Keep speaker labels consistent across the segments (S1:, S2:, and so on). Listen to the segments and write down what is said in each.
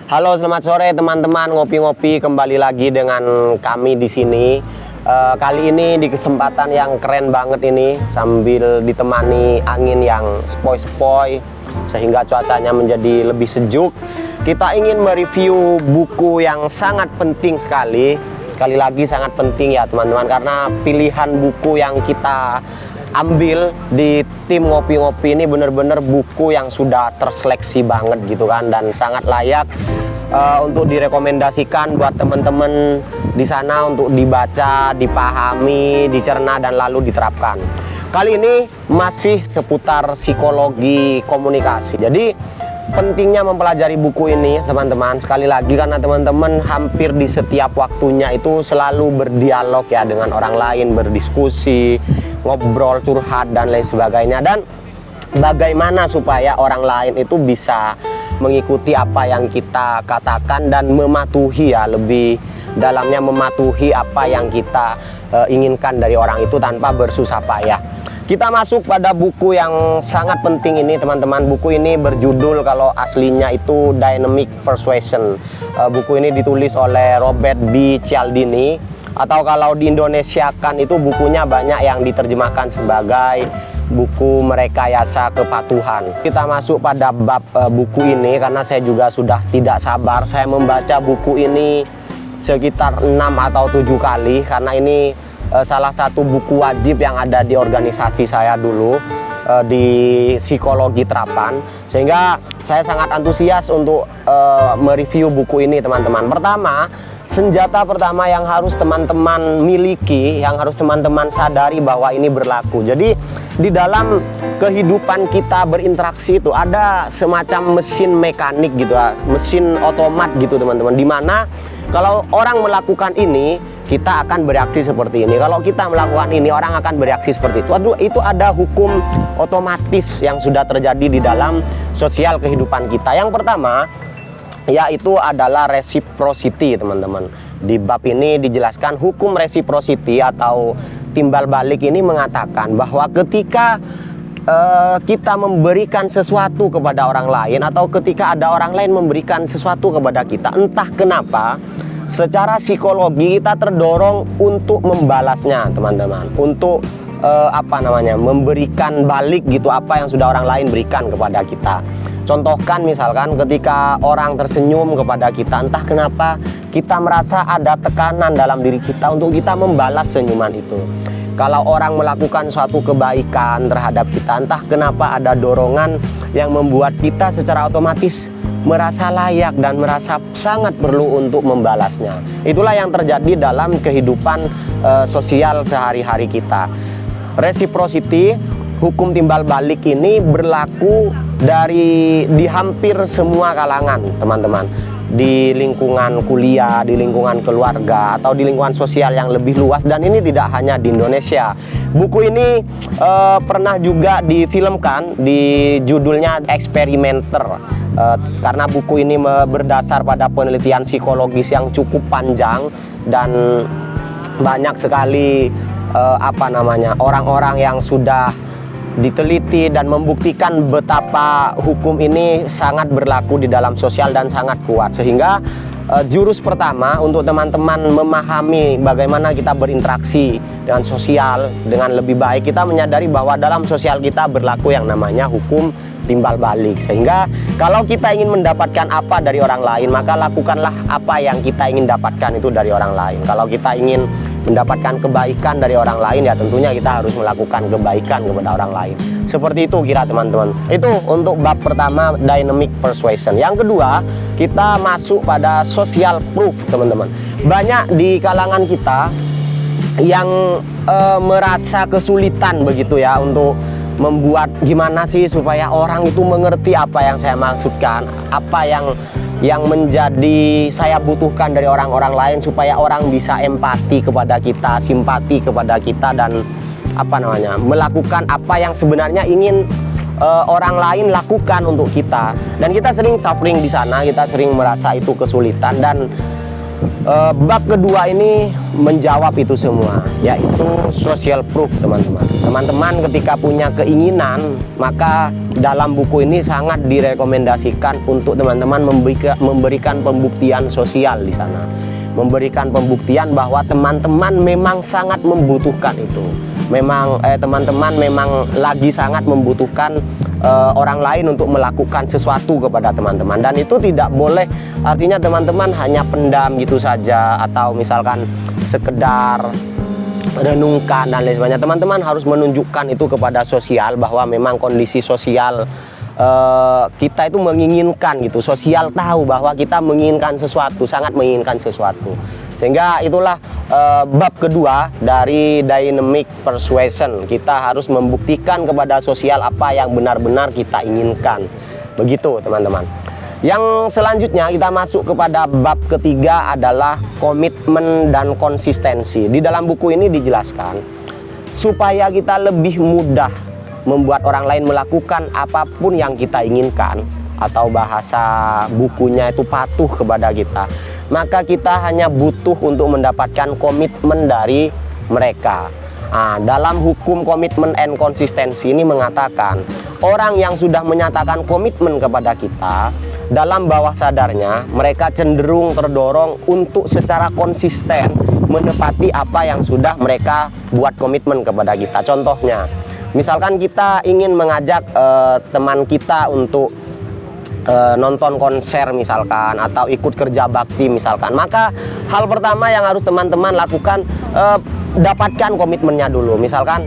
S1: Halo, selamat sore teman-teman, ngopi-ngopi kembali lagi dengan kami di sini. Kali ini di kesempatan yang keren banget ini, sambil ditemani angin yang sepoi-sepoi sehingga cuacanya menjadi lebih sejuk. Kita ingin mereview buku yang sangat penting sekali. Sekali lagi sangat penting ya teman-teman, karena pilihan buku yang kita ambil di tim ngopi-ngopi ini bener-bener buku yang sudah terseleksi banget gitu kan, dan sangat layak untuk direkomendasikan buat teman-teman di sana untuk dibaca, dipahami, dicerna dan lalu diterapkan. Kali ini masih seputar psikologi komunikasi. Jadi pentingnya mempelajari buku ini teman-teman, sekali lagi karena teman-teman hampir di setiap waktunya itu selalu berdialog ya dengan orang lain, berdiskusi, ngobrol, curhat dan lain sebagainya. Dan bagaimana supaya orang lain itu bisa mengikuti apa yang kita katakan dan mematuhi ya, lebih dalamnya mematuhi apa yang kita inginkan dari orang itu tanpa bersusah payah. Kita masuk pada buku yang sangat penting ini teman-teman. Buku ini berjudul, kalau aslinya itu Dynamic Persuasion. Buku ini ditulis oleh Robert B. Cialdini, atau kalau di Indonesia kan itu bukunya banyak yang diterjemahkan sebagai buku Merekayasa Kepatuhan. Kita masuk pada bab buku ini karena saya juga sudah tidak sabar. Saya membaca buku ini sekitar 6 atau 7 kali karena ini salah satu buku wajib yang ada di organisasi saya dulu, di psikologi terapan, sehingga saya sangat antusias untuk mereview buku ini teman-teman. Pertama, senjata pertama yang harus teman-teman miliki, yang harus teman-teman sadari bahwa ini berlaku. Jadi di dalam kehidupan kita berinteraksi itu ada semacam mesin mekanik gitu, mesin otomat gitu teman-teman, dimana kalau orang melakukan ini kita akan bereaksi seperti ini. Kalau kita melakukan ini, orang akan bereaksi seperti itu. Itu ada hukum otomatis yang sudah terjadi di dalam sosial kehidupan kita. Yang pertama yaitu adalah reciprocity teman-teman. Di bab ini dijelaskan hukum reciprocity atau timbal balik ini mengatakan bahwa ketika kita memberikan sesuatu kepada orang lain, atau ketika ada orang lain memberikan sesuatu kepada kita, entah kenapa secara psikologi kita terdorong untuk membalasnya teman-teman, untuk memberikan balik gitu apa yang sudah orang lain berikan kepada kita. Contohkan misalkan ketika orang tersenyum kepada kita, entah kenapa kita merasa ada tekanan dalam diri kita untuk kita membalas senyuman itu. Kalau orang melakukan suatu kebaikan terhadap kita, entah kenapa ada dorongan yang membuat kita secara otomatis merasa layak dan merasa sangat perlu untuk membalasnya. Itulah yang terjadi dalam kehidupan sosial sehari-hari kita. Reciprocity, hukum timbal balik ini berlaku di hampir semua kalangan teman-teman, di lingkungan kuliah, di lingkungan keluarga, atau di lingkungan sosial yang lebih luas. Dan ini tidak hanya di Indonesia. Buku ini pernah juga difilmkan, di judulnya Experimenter, karena buku ini berdasar pada penelitian psikologis yang cukup panjang dan banyak sekali orang-orang yang sudah diteliti dan membuktikan betapa hukum ini sangat berlaku di dalam sosial dan sangat kuat. Sehingga jurus pertama untuk teman-teman memahami bagaimana kita berinteraksi dengan sosial dengan lebih baik, kita menyadari bahwa dalam sosial kita berlaku yang namanya hukum timbal balik. Sehingga kalau kita ingin mendapatkan apa dari orang lain, maka lakukanlah apa yang kita ingin dapatkan itu dari orang lain. Kalau kita ingin mendapatkan kebaikan dari orang lain, ya tentunya kita harus melakukan kebaikan kepada orang lain. Seperti itu kira teman-teman. Itu untuk bab pertama, Dynamic Persuasion. Yang kedua, kita masuk pada social proof teman-teman. Banyak di kalangan kita yang merasa kesulitan begitu ya untuk membuat gimana sih supaya orang itu mengerti apa yang saya maksudkan, apa yang menjadi saya butuhkan dari orang-orang lain, supaya orang bisa empati kepada kita, simpati kepada kita, dan melakukan apa yang sebenarnya ingin orang lain lakukan untuk kita. Dan kita sering suffering di sana, kita sering merasa itu kesulitan. Dan bab kedua ini menjawab itu semua, yaitu social proof teman-teman. Teman-teman ketika punya keinginan, maka dalam buku ini sangat direkomendasikan untuk teman-teman memberikan pembuktian sosial di sana. Memberikan pembuktian bahwa teman-teman memang sangat membutuhkan itu. Memang teman-teman memang lagi sangat membutuhkan orang lain untuk melakukan sesuatu kepada teman-teman, dan itu tidak boleh artinya teman-teman hanya pendam gitu saja atau misalkan sekedar renungkan dan lain sebagainya. Teman-teman harus menunjukkan itu kepada sosial bahwa memang kondisi sosial kita itu menginginkan gitu. Sosial tahu bahwa kita menginginkan sesuatu, sangat menginginkan sesuatu. Sehingga itulah bab kedua dari dynamic persuasion. Kita harus membuktikan kepada sosial apa yang benar-benar kita inginkan. Begitu teman-teman. Yang selanjutnya kita masuk kepada bab ketiga adalah komitmen dan konsistensi. Di dalam buku ini dijelaskan supaya kita lebih mudah membuat orang lain melakukan apapun yang kita inginkan, atau bahasa bukunya itu patuh kepada kita, maka kita hanya butuh untuk mendapatkan komitmen dari mereka. Nah, dalam hukum komitmen and konsistensi ini mengatakan orang yang sudah menyatakan komitmen kepada kita, dalam bawah sadarnya mereka cenderung terdorong untuk secara konsisten menepati apa yang sudah mereka buat komitmen kepada kita. Contohnya, misalkan kita ingin mengajak teman kita untuk nonton konser misalkan, atau ikut kerja bakti misalkan, maka hal pertama yang harus teman-teman lakukan, dapatkan komitmennya dulu. Misalkan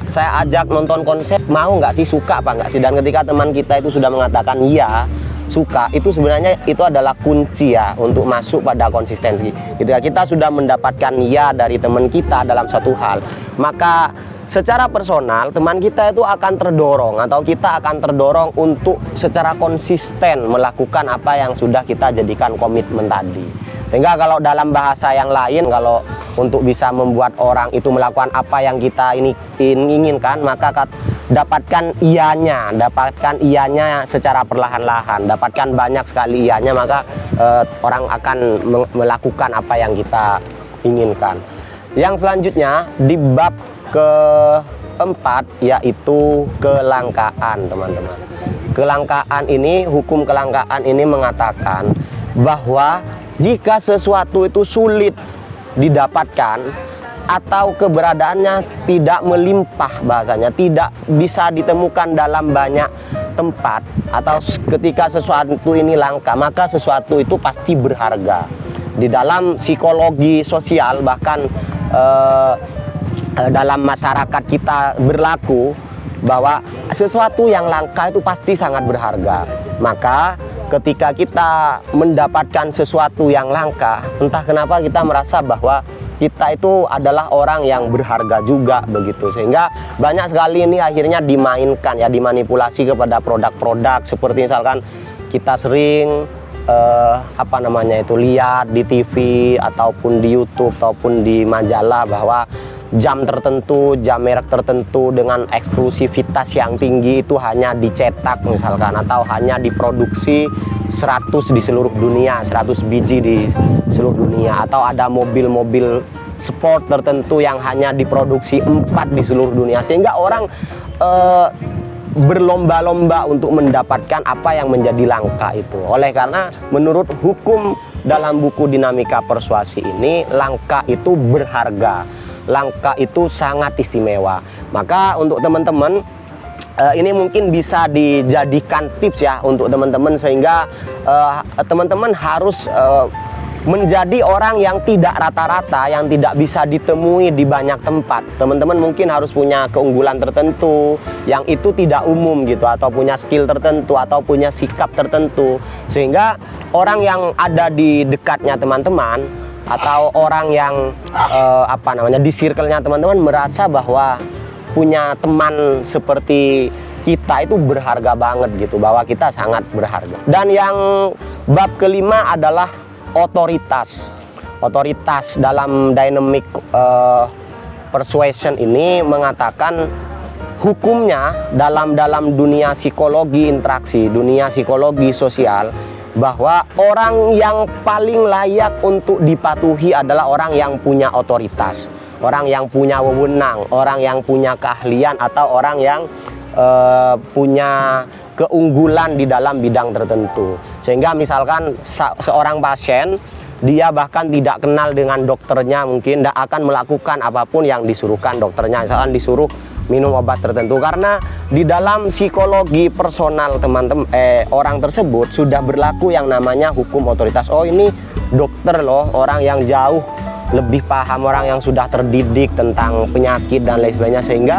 S1: saya ajak nonton konser, mau nggak sih, suka apa nggak sih? Dan ketika teman kita itu sudah mengatakan iya, suka, itu sebenarnya itu adalah kunci ya untuk masuk pada konsistensi. Ketika kita sudah mendapatkan iya dari teman kita dalam satu hal, maka secara personal teman kita itu akan terdorong, atau kita akan terdorong untuk secara konsisten melakukan apa yang sudah kita jadikan komitmen tadi. Sehingga kalau dalam bahasa yang lain, kalau untuk bisa membuat orang itu melakukan apa yang kita inginkan, maka dapatkan iyanya secara perlahan-lahan, dapatkan banyak sekali iyanya, maka orang akan melakukan apa yang kita inginkan. Yang selanjutnya di bab keempat yaitu kelangkaan, teman-teman. Kelangkaan ini, hukum kelangkaan ini mengatakan bahwa jika sesuatu itu sulit didapatkan atau keberadaannya tidak melimpah, bahasanya tidak bisa ditemukan dalam banyak tempat, atau ketika sesuatu ini langka, maka sesuatu itu pasti berharga. Di dalam psikologi sosial, bahkan dalam masyarakat kita berlaku bahwa sesuatu yang langka itu pasti sangat berharga. Maka ketika kita mendapatkan sesuatu yang langka, entah kenapa kita merasa bahwa kita itu adalah orang yang berharga juga, begitu. Sehingga banyak sekali ini akhirnya dimainkan ya, dimanipulasi kepada produk-produk. Seperti misalkan kita sering lihat di TV ataupun di YouTube ataupun di majalah bahwa jam tertentu, jam merek tertentu dengan eksklusivitas yang tinggi itu hanya dicetak misalkan, atau hanya diproduksi 100 di seluruh dunia, 100 biji di seluruh dunia, atau ada mobil-mobil sport tertentu yang hanya diproduksi 4 di seluruh dunia, sehingga orang berlomba-lomba untuk mendapatkan apa yang menjadi langka itu. Oleh karena menurut hukum dalam buku Dinamika Persuasi ini, langka itu berharga, langka itu sangat istimewa. Maka untuk teman-teman, ini mungkin bisa dijadikan tips ya untuk teman-teman, sehingga teman-teman harus menjadi orang yang tidak rata-rata, yang tidak bisa ditemui di banyak tempat. Teman-teman mungkin harus punya keunggulan tertentu yang itu tidak umum gitu, atau punya skill tertentu, atau punya sikap tertentu, sehingga orang yang ada di dekatnya teman-teman, atau orang yang di circle-nya teman-teman merasa bahwa punya teman seperti kita itu berharga banget gitu, bahwa kita sangat berharga. Dan yang bab kelima adalah otoritas. Otoritas dalam dynamic persuasion ini mengatakan hukumnya dalam dunia psikologi interaksi, dunia psikologi sosial, bahwa orang yang paling layak untuk dipatuhi adalah orang yang punya otoritas. orang yang punya wewenang, orang yang punya keahlian, atau orang yang punya keunggulan di dalam bidang tertentu. Sehingga misalkan seorang pasien, dia bahkan tidak kenal dengan dokternya, mungkin tidak akan melakukan apapun yang disuruhkan dokternya. Misalkan disuruh minum obat tertentu, karena di dalam psikologi personal teman-teman orang tersebut sudah berlaku yang namanya hukum otoritas. Oh, ini dokter loh, orang yang jauh lebih paham, orang yang sudah terdidik tentang penyakit dan lain sebagainya, sehingga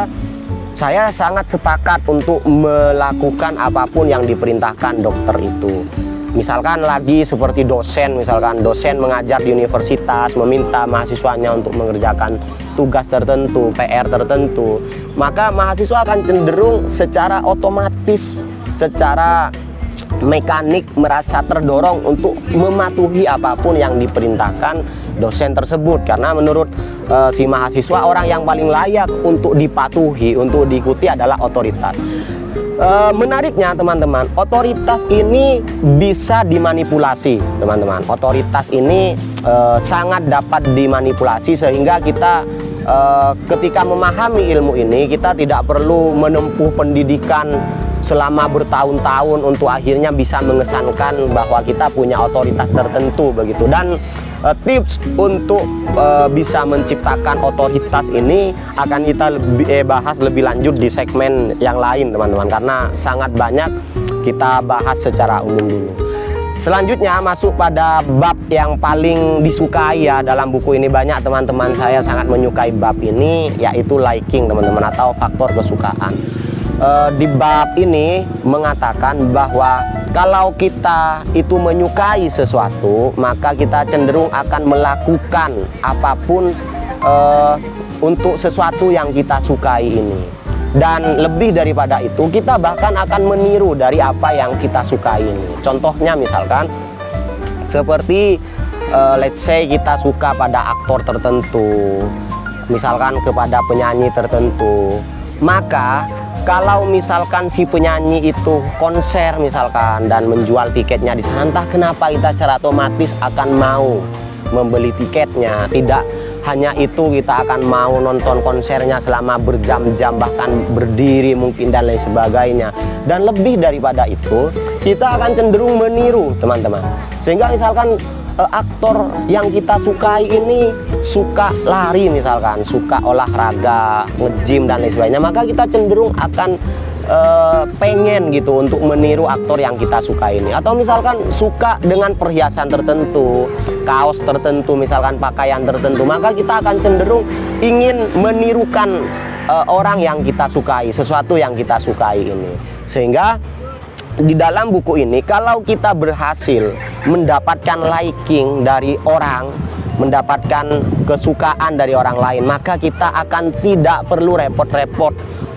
S1: saya sangat sepakat untuk melakukan apapun yang diperintahkan dokter itu. Misalkan lagi seperti dosen, misalkan dosen mengajar di universitas, meminta mahasiswanya untuk mengerjakan tugas tertentu, PR tertentu, maka mahasiswa akan cenderung secara otomatis, secara mekanik merasa terdorong untuk mematuhi apapun yang diperintahkan dosen tersebut, karena menurut si mahasiswa orang yang paling layak untuk dipatuhi, untuk diikuti adalah otoritas. Menariknya teman-teman, otoritas ini bisa dimanipulasi teman-teman. Otoritas ini sangat dapat dimanipulasi, sehingga kita ketika memahami ilmu ini, kita tidak perlu menempuh pendidikan selama bertahun-tahun untuk akhirnya bisa mengesankan bahwa kita punya otoritas tertentu begitu. Dan tips untuk bisa menciptakan otoritas ini akan kita bahas lebih lanjut di segmen yang lain teman-teman, karena sangat banyak, kita bahas secara umum dulu. Selanjutnya masuk pada bab yang paling disukai ya dalam buku ini. Banyak teman-teman saya sangat menyukai bab ini, yaitu liking teman-teman, atau faktor kesukaan. Di bab ini mengatakan bahwa kalau kita itu menyukai sesuatu, maka kita cenderung akan melakukan apapun untuk sesuatu yang kita sukai ini. Dan lebih daripada itu, kita bahkan akan meniru dari apa yang kita sukai ini. Contohnya misalkan seperti let's say kita suka pada aktor tertentu, misalkan kepada penyanyi tertentu, maka kalau misalkan si penyanyi itu konser misalkan dan menjual tiketnya di sana, entah kenapa kita secara otomatis akan mau membeli tiketnya. Tidak hanya itu, kita akan mau nonton konsernya selama berjam-jam, bahkan berdiri mungkin dan lain sebagainya. Dan lebih daripada itu, kita akan cenderung meniru teman-teman. Sehingga misalkan aktor yang kita sukai ini suka lari misalkan, suka olahraga, nge-gym dan lain sebagainya, maka kita cenderung akan pengen gitu untuk meniru aktor yang kita suka ini. Atau misalkan suka dengan perhiasan tertentu, kaos tertentu, misalkan pakaian tertentu, maka kita akan cenderung ingin menirukan orang yang kita sukai, sesuatu yang kita sukai ini. Sehingga di dalam buku ini, kalau kita berhasil mendapatkan liking dari orang, mendapatkan kesukaan dari orang lain, maka kita akan tidak perlu repot-repot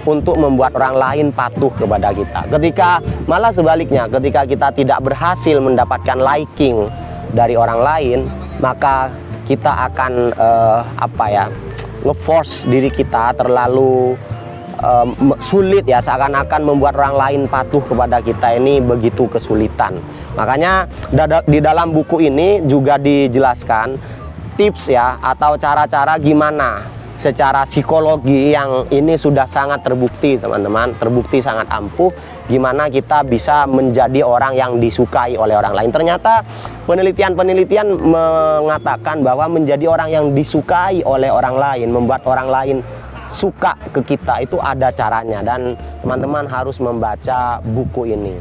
S1: untuk membuat orang lain patuh kepada kita. Ketika malah sebaliknya, ketika kita tidak berhasil mendapatkan liking dari orang lain, maka kita akan nge-force diri kita terlalu sulit ya, seakan-akan membuat orang lain patuh kepada kita ini begitu kesulitan. Makanya di dalam buku ini juga dijelaskan tips ya, atau cara-cara gimana secara psikologi yang ini sudah sangat terbukti teman-teman, terbukti sangat ampuh, gimana kita bisa menjadi orang yang disukai oleh orang lain. Ternyata penelitian-penelitian mengatakan bahwa menjadi orang yang disukai oleh orang lain, membuat orang lain suka ke kita, itu ada caranya, dan teman-teman harus membaca buku ini.